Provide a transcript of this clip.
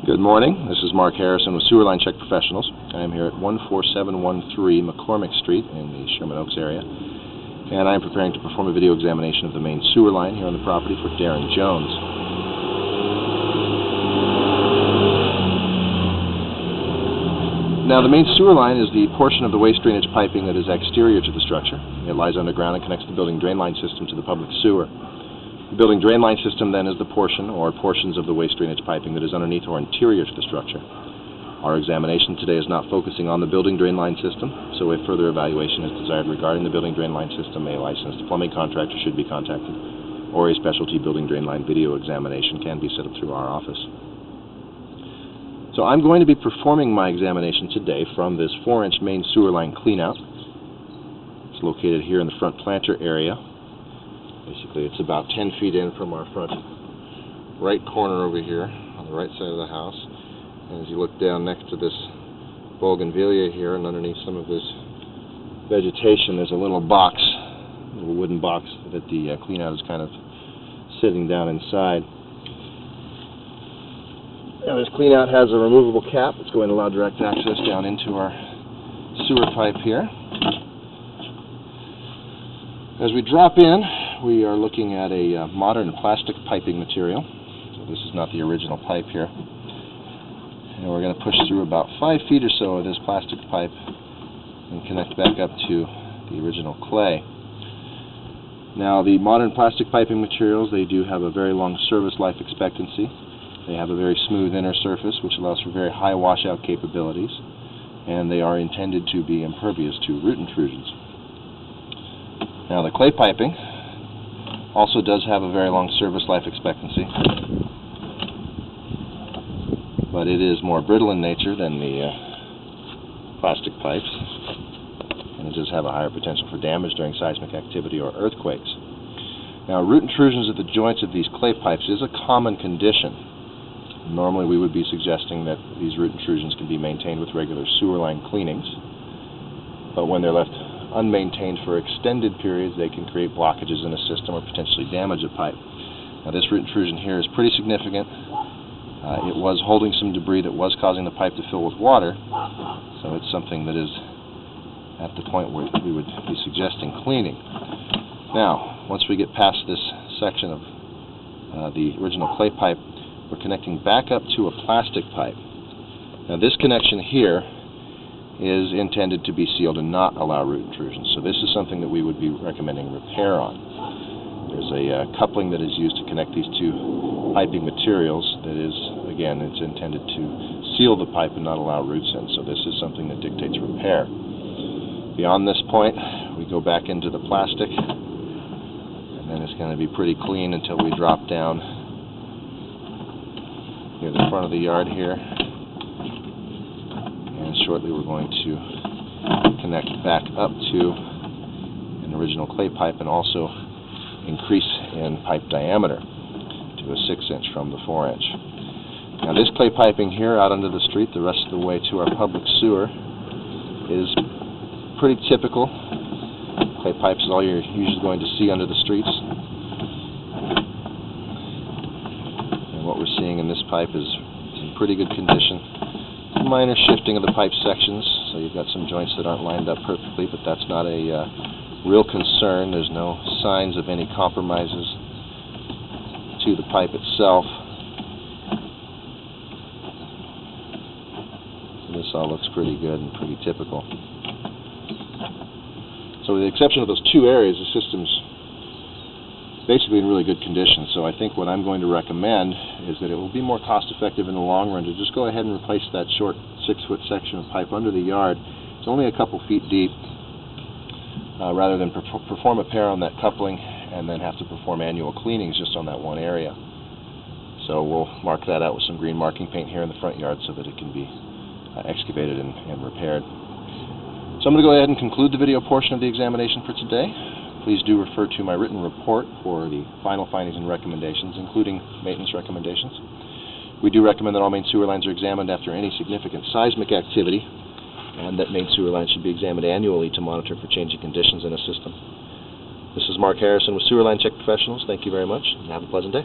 Good morning. This is Mark Harrison with Sewer Line Check Professionals. I am here at 14713 McCormick Street in the Sherman Oaks area, and I am preparing to perform a video examination of the main sewer line here on the property for Darren Jones. Now, the main sewer line is the portion of the waste drainage piping that is exterior to the structure. It lies underground and connects the building drain line system to the public sewer. The building drain line system then is the portion or portions of the waste drainage piping that is underneath or interior to the structure. Our examination today is not focusing on the building drain line system, so if further evaluation is desired regarding the building drain line system, a licensed plumbing contractor should be contacted, or a specialty building drain line video examination can be set up through our office. So I'm going to be performing my examination today from this 4-inch main sewer line cleanout. It's located here in the front planter area. Basically, it's about 10 feet in from our front right corner over here on the right side of the house. And as you look down next to this bougainvillea here and underneath some of this vegetation, there's a little box, a little wooden box that the cleanout is kind of sitting down inside. Now, this cleanout has a removable cap. It's going to allow direct access down into our sewer pipe here. As we drop in, we are looking at a modern plastic piping material. So this is not the original pipe here. And we're going to push through about 5 feet or so of this plastic pipe and connect back up to the original clay. Now, the modern plastic piping materials, they do have a very long service life expectancy. They have a very smooth inner surface, which allows for very high washout capabilities, and they are intended to be impervious to root intrusions. Now, the clay piping also does have a very long service life expectancy, but it is more brittle in nature than the plastic pipes, and it does have a higher potential for damage during seismic activity or earthquakes. Now, root intrusions at the joints of these clay pipes is a common condition. Normally, we would be suggesting that these root intrusions can be maintained with regular sewer line cleanings, but when they're left unmaintained for extended periods, they can create blockages in a system or potentially damage a pipe. Now, this root intrusion here is pretty significant. It was holding some debris that was causing the pipe to fill with water, so it's something that is at the point where we would be suggesting cleaning. Now, once we get past this section of the original clay pipe, we're connecting back up to a plastic pipe. Now, this connection here is intended to be sealed and not allow root intrusions. So this is something that we would be recommending repair on. There's a coupling that is used to connect these two piping materials that is, again, it's intended to seal the pipe and not allow roots in. So this is something that dictates repair. Beyond this point, we go back into the plastic, and then it's going to be pretty clean until we drop down near the front of the yard here. Shortly we're going to connect back up to an original clay pipe and also increase in pipe diameter to a 6-inch from the 4-inch. Now, this clay piping here out under the street the rest of the way to our public sewer is pretty typical. Clay pipes is all you're usually going to see under the streets. And what we're seeing in this pipe is in pretty good condition. Minor shifting of the pipe sections, so you've got some joints that aren't lined up perfectly, but that's not a real concern. There's no signs of any compromises to the pipe itself. So this all looks pretty good and pretty typical. So with the exception of those two areas, the system's basically in really good condition. So I think what I'm going to recommend is that it will be more cost-effective in the long run to just go ahead and replace that short 6-foot section of pipe under the yard. It's only a couple feet deep, rather than perform a repair on that coupling and then have to perform annual cleanings just on that one area. So we'll mark that out with some green marking paint here in the front yard so that it can be excavated and repaired. So I'm going to go ahead and conclude the video portion of the examination for today. Please do refer to my written report for the final findings and recommendations, including maintenance recommendations. We do recommend that all main sewer lines are examined after any significant seismic activity, and that main sewer lines should be examined annually to monitor for changing conditions in a system. This is Mark Harrison with Sewer Line Check Professionals. Thank you very much, and have a pleasant day.